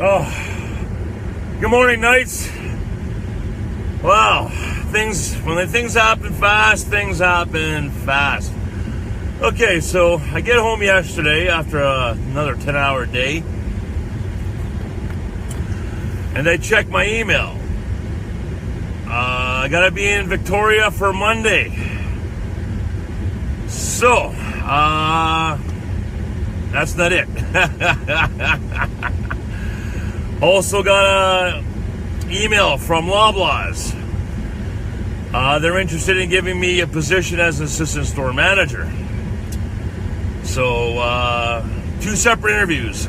Oh, good morning, Knights. Wow, when things happen fast, things happen fast. Okay, so I get home yesterday after another 10-hour day, and I check my email. I gotta be in Victoria for Monday. So, that's not it. Also got an email from Loblaws. They're interested in giving me a position as an assistant store manager. So, 2 separate interviews.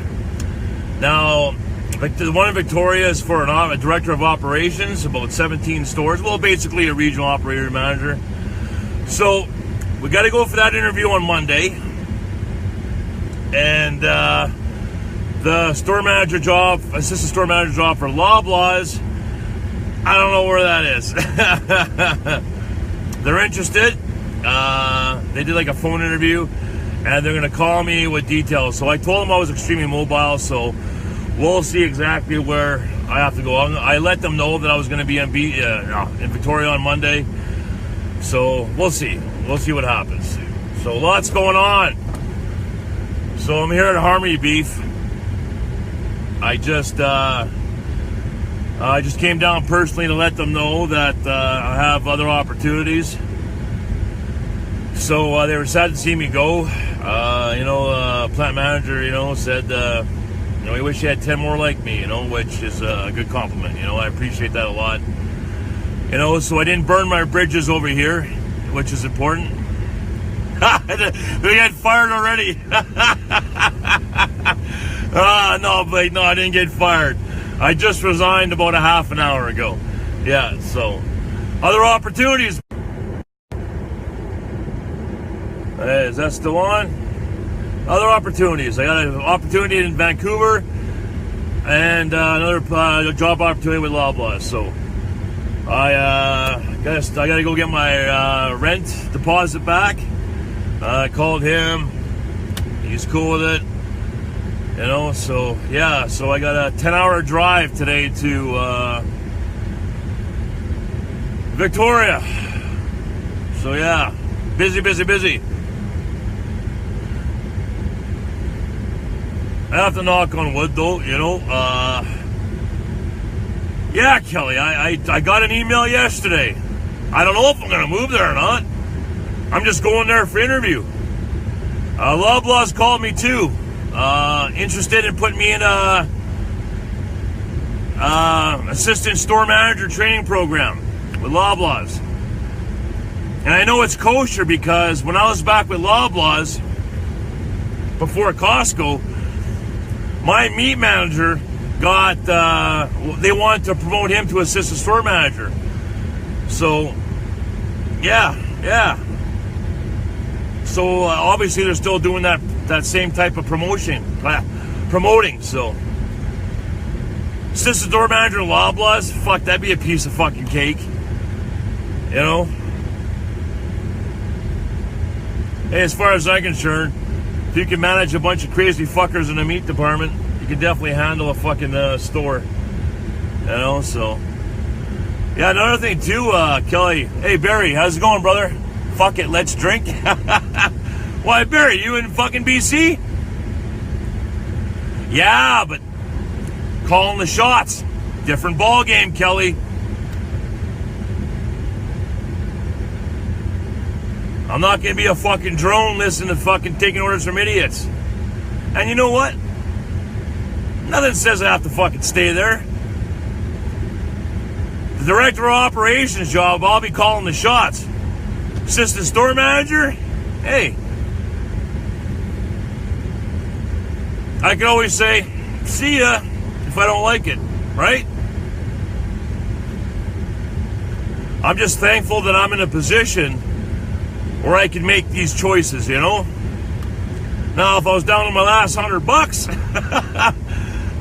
Now, the one in Victoria is for a director of operations, about 17 stores. Well, basically a regional operator manager. So, we got to go for that interview on Monday. And the store manager job, assistant store manager job for Loblaws, I don't know where that is. They're interested. They did like a phone interview, and they're going to call me with details. So I told them I was extremely mobile, so we'll see exactly where I have to go. I let them know that I was going to be in Victoria on Monday. So we'll see. We'll see what happens. So lots going on. So I'm here at Harmony Beef. I just came down personally to let them know that I have other opportunities. So they were sad to see me go. Plant manager, said, he wish he had 10 more like me, which is a good compliment. I appreciate that a lot. So I didn't burn my bridges over here, which is important. They got fired already. No, I didn't get fired. I just resigned about a half an hour ago. Yeah, so other opportunities. Hey, is that still on? Other opportunities. I got an opportunity in Vancouver and another job opportunity with Loblaws. So I got to go get my rent deposit back. I called him. He's cool with it. So yeah, so I got a 10-hour drive today to Victoria. So yeah, busy. I have to knock on wood though, yeah, Kelly, I got an email yesterday. I don't know if I'm going to move there or not. I'm just going there for interview. Loblaws called me too. Interested in putting me in a assistant store manager training program with Loblaws. And I know it's kosher because when I was back with Loblaws before Costco, my meat manager they wanted to promote him to assistant store manager. So yeah. So obviously they're still doing that same type of promoting. So assistant store manager in Loblaws, fuck, that'd be a piece of fucking cake. Hey, as far as I'm concerned, if you can manage a bunch of crazy fuckers in the meat department, you can definitely handle a fucking store. So yeah, another thing too, Kelly. Hey Barry, how's it going, brother? Fuck it, let's drink. Why, Barry, you in fucking BC? Yeah, but calling the shots. Different ball game, Kelly. I'm not going to be a fucking drone listening to fucking taking orders from idiots. And you know what? Nothing says I have to fucking stay there. The director of operations job, I'll be calling the shots. Assistant store manager? Hey. I can always say, see ya, if I don't like it, right? I'm just thankful that I'm in a position where I can make these choices, Now, if I was down to my last $100,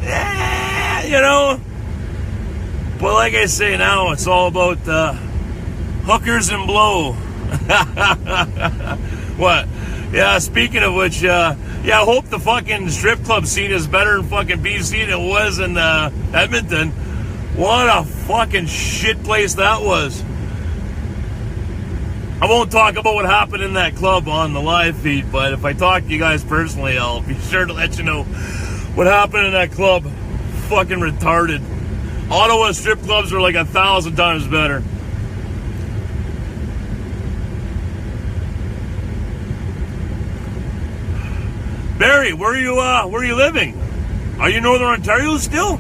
yeah, But like I say now, it's all about hookers and blow. What? Yeah, speaking of which, Yeah, I hope the fucking strip club scene is better in fucking BC than it was in Edmonton. What a fucking shit place that was. I won't talk about what happened in that club on the live feed, but if I talk to you guys personally, I'll be sure to let you know what happened in that club. Fucking retarded. Ottawa strip clubs are like 1,000 times better. Barry, where are you living? Are you Northern Ontario still?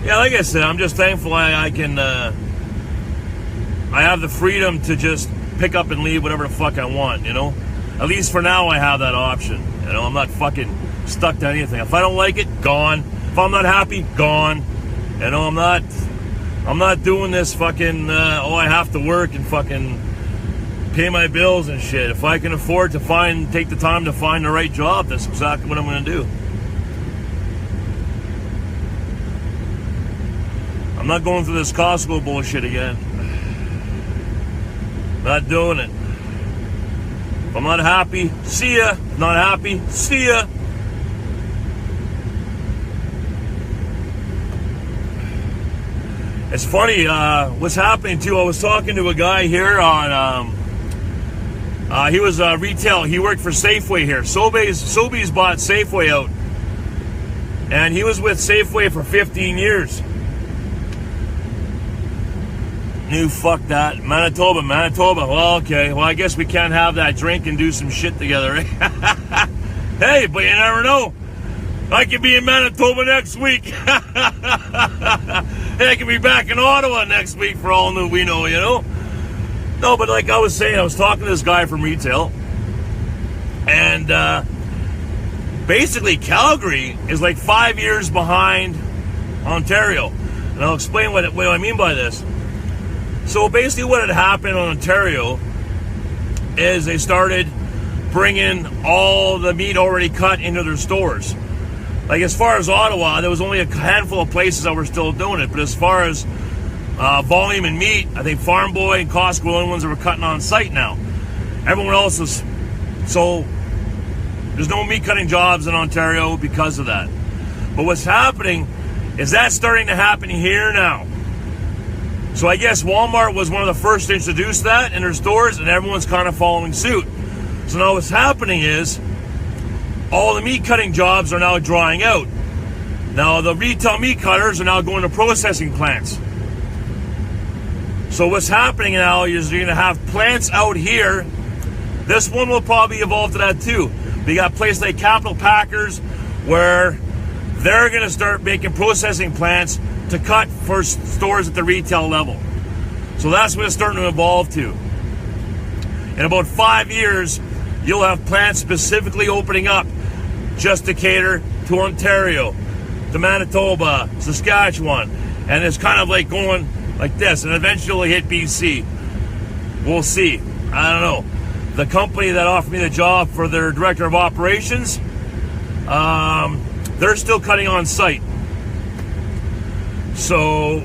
Yeah, like I said, I'm just thankful I can, I have the freedom to just pick up and leave whatever the fuck I want, you know? At least for now I have that option, you know? I'm not fucking stuck to anything. If I don't like it, gone. If I'm not happy, gone. You know, I'm not doing this fucking, I have to work and fucking pay my bills and shit. If I can afford to take the time to find the right job, that's exactly what I'm gonna do. I'm not going through this Costco bullshit again. Not doing it. If I'm not happy, see ya. If not happy, see ya. It's funny, what's happening too. I was talking to a guy here on, he was retail, he worked for Safeway here. Sobeys bought Safeway out. And he was with Safeway for 15 years. Fuck that. Manitoba. Well, okay. Well, I guess we can't have that drink and do some shit together, eh? Hey, but you never know. I could be in Manitoba next week. Hey, I could be back in Ottawa next week for all we know, you know? No, but like I was saying, I was talking to this guy from retail. And basically, Calgary is like 5 years behind Ontario. And I'll explain what I mean by this. So basically what had happened in Ontario is they started bringing all the meat already cut into their stores. Like as far as Ottawa, there was only a handful of places that were still doing it. But as far as volume and meat, I think Farm Boy and Costco were the only ones that were cutting on site now. Everyone else is... So there's no meat cutting jobs in Ontario because of that. But what's happening is that's starting to happen here now. So I guess Walmart was one of the first to introduce that in their stores, and everyone's kind of following suit. So now what's happening is all the meat cutting jobs are now drying out. Now the retail meat cutters are now going to processing plants. So what's happening now is you're going to have plants out here. This one will probably evolve to that too. But you got places like Capital Packers where they're going to start making processing plants to cut for stores at the retail level. So that's what it's starting to evolve to. In about 5 years, you'll have plants specifically opening up just to cater to Ontario, to Manitoba, Saskatchewan. And it's kind of like going like this, and eventually hit BC. We'll see. I don't know. The company that offered me the job for their director of operations, they're still cutting on site. So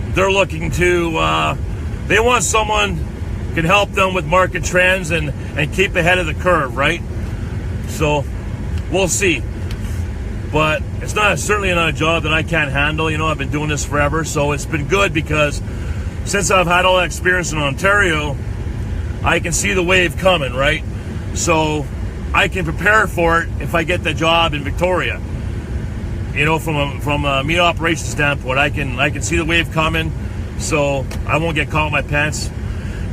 they're looking to, they want someone who can help them with market trends and keep ahead of the curve, right? So we'll see. But it's certainly not a job that I can't handle. You know, I've been doing this forever, so it's been good because since I've had all that experience in Ontario, I can see the wave coming, right? So I can prepare for it if I get the job in Victoria. You know, from a meat operations standpoint, I can see the wave coming, so I won't get caught with my pants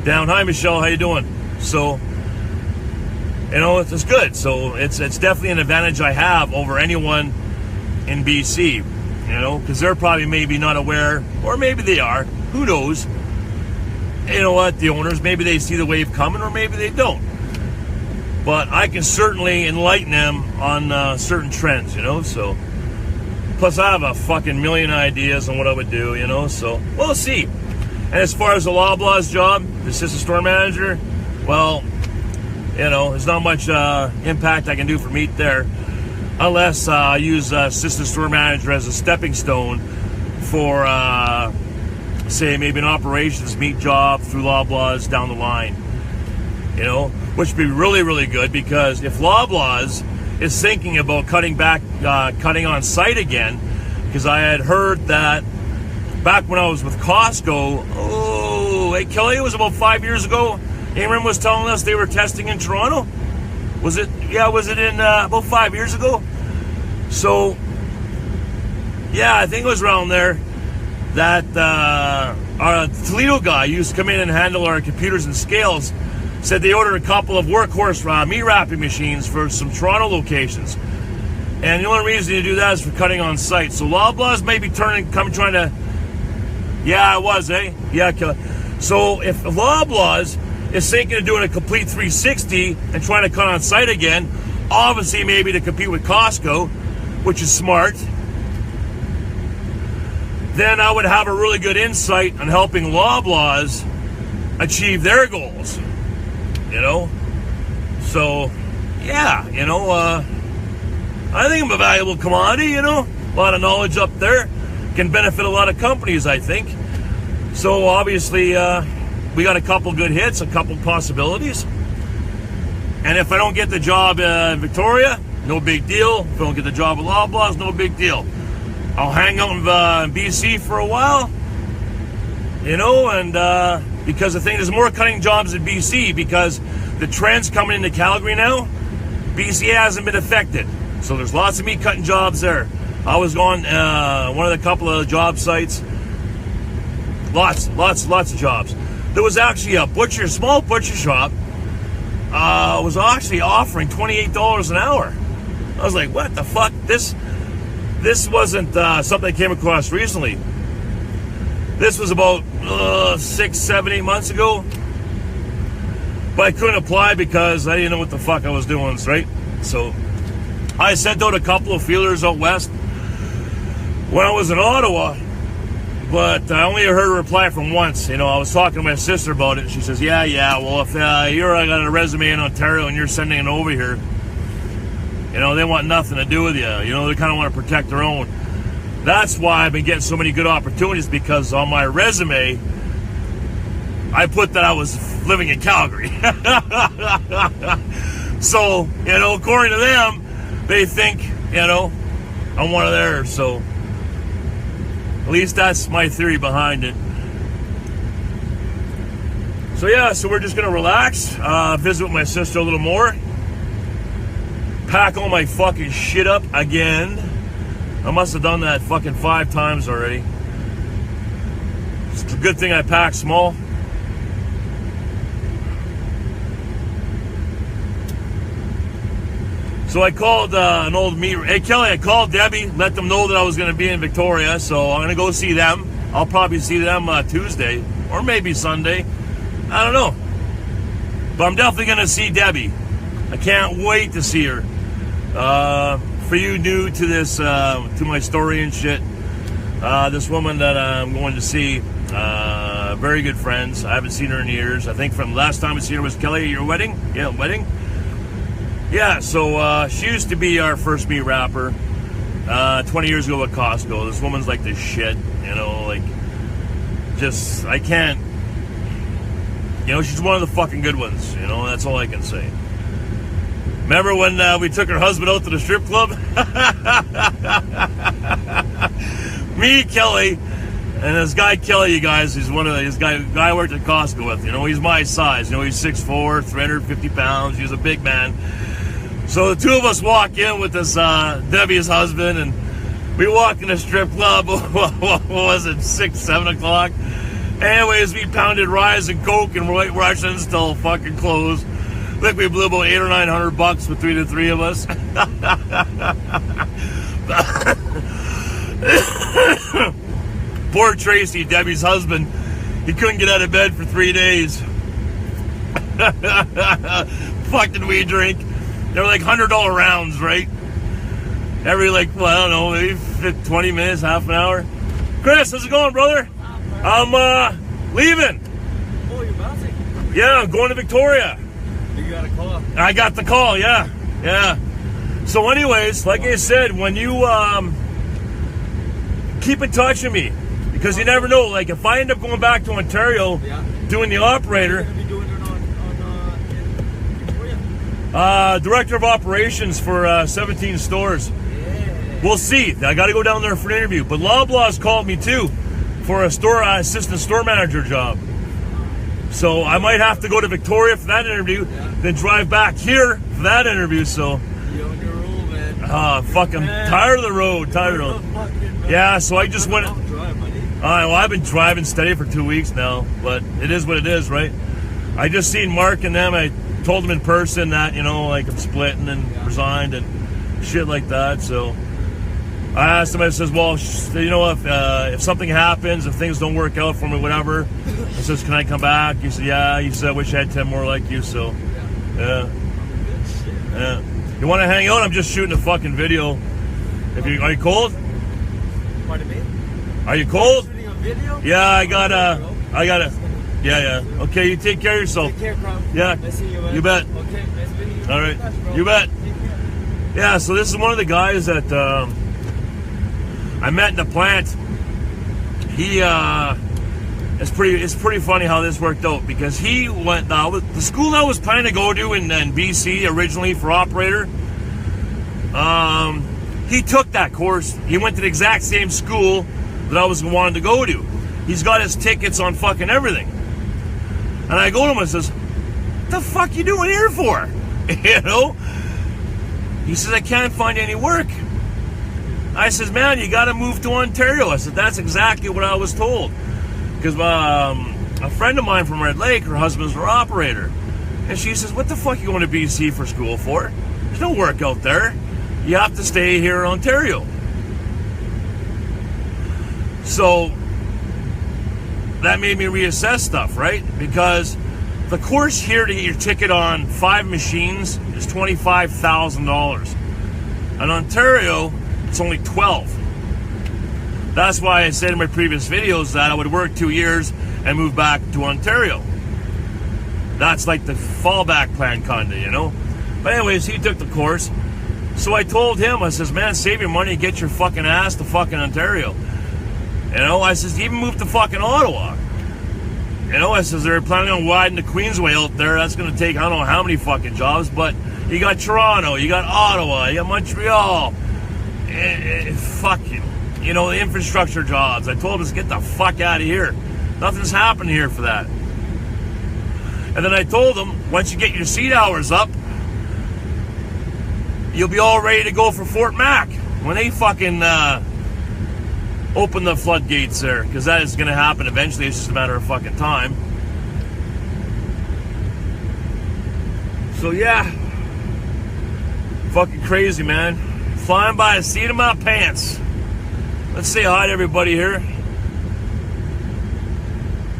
down. Hi, Michelle, how you doing? So, you know, it's good. So it's definitely an advantage I have over anyone in BC. You know, because they're probably maybe not aware, or maybe they are. Who knows? You know what? The owners, maybe they see the wave coming, or maybe they don't. But I can certainly enlighten them on certain trends. You know, so. Plus, I have a fucking million ideas on what I would do, you know, so we'll see. And as far as the Loblaws job, the assistant store manager, well, you know, there's not much impact I can do for meat there, unless I use assistant store manager as a stepping stone for say maybe an operations meat job through Loblaws down the line, which would be really, really good, because if Loblaws is thinking about cutting on site again, because I had heard that back when I was with Costco, hey Kelly, it was about 5 years ago, Amram was telling us they were testing in Toronto. Was it in about 5 years ago? So, yeah, I think it was around there that our Toledo guy used to come in and handle our computers and scales, said they ordered a couple of workhorse meat wrapping machines for some Toronto locations. And the only reason you do that is for cutting on site. So Loblaws may be trying to... Yeah, it was, eh? Yeah, so if Loblaws is thinking of doing a complete 360 and trying to cut on site again, obviously maybe to compete with Costco, which is smart, then I would have a really good insight on helping Loblaws achieve their goals, So, yeah, I think I'm a valuable commodity, a lot of knowledge up there, can benefit a lot of companies, I think. So, obviously, we got a couple good hits, a couple possibilities. And if I don't get the job in Victoria, no big deal. If I don't get the job at Loblaws, no big deal. I'll hang out in BC for a while, and because the thing, there's more cutting jobs in BC because the trend's coming into Calgary now. BC hasn't been affected, so there's lots of meat cutting jobs there. I was on one of the couple of job sites. Lots of jobs. There was actually a small butcher shop, was actually offering $28 an hour. I was like, what the fuck? This wasn't something I came across recently. This was about 6, 7, 8 months ago. But I couldn't apply because I didn't know what the fuck I was doing, right? So I sent out a couple of feelers out west when I was in Ottawa, but I only heard a reply from once. I was talking to my sister about it, and she says, yeah, well, if I got a resume in Ontario and you're sending it over here, they want nothing to do with you. They kind of want to protect their own. That's why I've been getting so many good opportunities, because on my resume, I put that I was living in Calgary. So, according to them, they think, I'm one of theirs. So, at least that's my theory behind it. So, yeah, so we're just going to relax, visit with my sister a little more. Pack all my fucking shit up again. I must have done that fucking 5 times already. It's a good thing I packed small. So I called an old meat... Hey, Kelly, I called Debbie, let them know that I was going to be in Victoria, so I'm going to go see them. I'll probably see them Tuesday, or maybe Sunday. I don't know. But I'm definitely going to see Debbie. I can't wait to see her. For you new to this, to my story and shit, this woman that I'm going to see, very good friends. I haven't seen her in years. I think from last time I seen her was Kelly at your wedding. Yeah, wedding. Yeah, so she used to be our first meat wrapper 20 years ago at Costco. This woman's like this shit, I can't, she's one of the fucking good ones, that's all I can say. Remember when we took her husband out to the strip club? Me, Kelly, and this guy Kelly, you guys, he's one of his guy I worked at Costco with. He's my size. He's 6'4", 350 pounds. He's a big man. So the two of us walk in with this Debbie's husband, and we walk in the strip club. What was it, 6, 7 o'clock? Anyways, we pounded Rise and Coke and White Russians till fucking close. I think we blew about $800 or $900 between the three of us. Poor Tracy, Debbie's husband, he couldn't get out of bed for 3 days. Fucking we drink. They're like $100 rounds, right? Every I don't know, maybe 20 minutes, half an hour. Chris, how's it going, brother? I'm leaving. Oh, you're bouncing? Yeah, I'm going to Victoria. You got a call? I got the call, yeah. So anyways, like I said, when you keep in touch with me, because Because you never know. Like, if I end up going back to Ontario doing the operator, You're gonna be doing it in Victoria. director of operations for 17 stores. Yeah. We'll see. I got to go down there for an interview. But Loblaw's called me too for a store assistant store manager job. So I might have to go to Victoria for that interview, then drive back here for that interview. So, You on your roll, man. fucking tired of the road. Tired of the road. Yeah, so I just went. Don't drive, buddy. Well, I've been driving steady for 2 weeks now, but it is what it is, right? I just seen Mark and them. I told them in person that, you know, like I'm splitting and resigned and shit like that. So I asked him, I says, well, you know, if something happens, if things don't work out for me, whatever, I says, can I come back? He said, yeah. He said, I wish I had 10 more like you. So, yeah. Yeah. You want to hang out? I'm just shooting a fucking video. Are you cold? Pardon me? Are you cold? Shooting a video? Yeah, I gotta. Yeah. Okay, you take care of yourself. Take care, bro. Yeah, Nice seeing you, man. you bet. Okay, nice meeting you. All right, Thanks, bro. you bet. Take care. Yeah, so this is one of the guys that I met in the plant. He, it's pretty funny how this worked out because he went the school I was planning to go to in BC originally for operator. He took that course. He went to the exact same school that I was wanting to go to. He's got his tickets on fucking everything. And I go to him and says, "What the fuck you doing here for?" You know? He says, "I can't find any work." I says, "Man, you got to move to Ontario." I said, "That's exactly what I was told." Because a friend of mine from Red Lake, her husband's an operator. And she says, "What the fuck you going to BC for school for? There's no work out there. You have to stay here in Ontario." So that made me reassess stuff, right? Because the course here to get your ticket on 5 machines is $25,000. In Ontario, it's only 12. That's why I said in my previous videos that I would work 2 years and move back to Ontario. That's like the fallback plan, kinda, you know? But anyways, he took the course. So I told him, I says, "Man, save your money, get your fucking ass to fucking Ontario." You know, I says, "Even move to fucking Ottawa." You know, I says, "They're planning on widening the Queensway out there. That's going to take, I don't know how many fucking jobs, but you got Toronto, you got Ottawa, you got Montreal. Fucking, you know, the infrastructure jobs." I told him, "Get the fuck out of here. Nothing's happening here for that." And then I told him, once you get your seat hours up, you'll be all ready to go for Fort Mac when they fucking open the floodgates there, because that is going to happen eventually. It's just a matter of fucking time. So yeah, fucking crazy, man. Flying by the seat of my pants. Let's say hi to everybody here.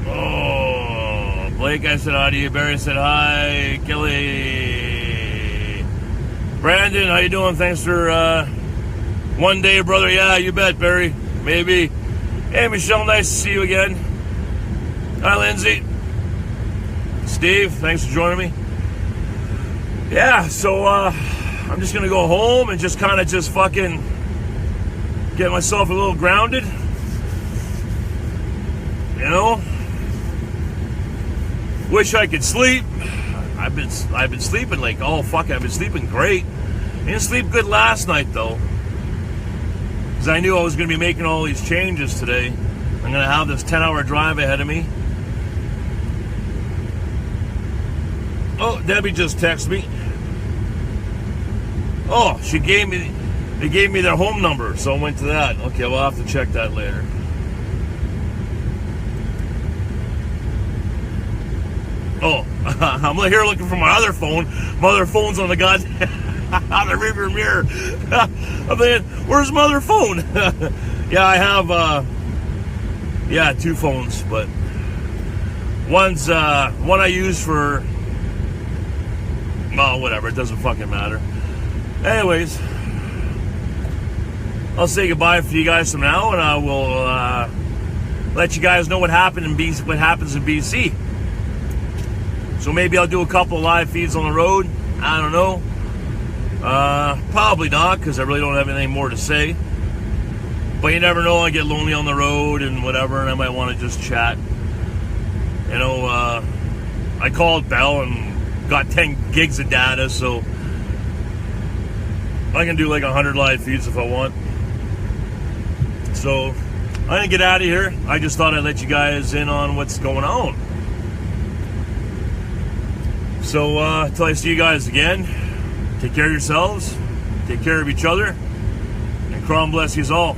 Oh, Blake, I said hi to you. Barry said hi. Kelly. Brandon, how you doing? Thanks for one day, brother. Yeah, you bet, Barry. Maybe. Hey, Michelle, nice to see you again. Hi, Lindsay. Steve, thanks for joining me. Yeah, so I'm just going to go home and just kind of just fucking get myself a little grounded. You know? Wish I could sleep. I've been sleeping like, oh fuck, I've been sleeping great. Didn't sleep good last night though. Because I knew I was going to be making all these changes today. I'm going to have this 10-hour drive ahead of me. Oh, Debbie just texted me. Oh, they gave me their home number, so I went to that. Okay, we'll have to check that later. Oh, I'm here looking for my other phone. My other phone's on the on the rearview mirror. I'm thinking, where's my other phone? Yeah, I have, 2 phones, but one's, one I use for, well, whatever, it doesn't fucking matter. Anyways, I'll say goodbye for you guys from now, and I will, let you guys know what happened in BC, what happens in BC. So maybe I'll do a couple of live feeds on the road. I don't know. Probably not, because I really don't have anything more to say. But you never know, I get lonely on the road and whatever, and I might want to just chat. You know, I called Bell and got 10 gigs of data, so I can do like 100 live feeds if I want. So I'm gonna get out of here. I just thought I'd let you guys in on what's going on. So until I see you guys again, take care of yourselves, take care of each other, and Crom bless you all.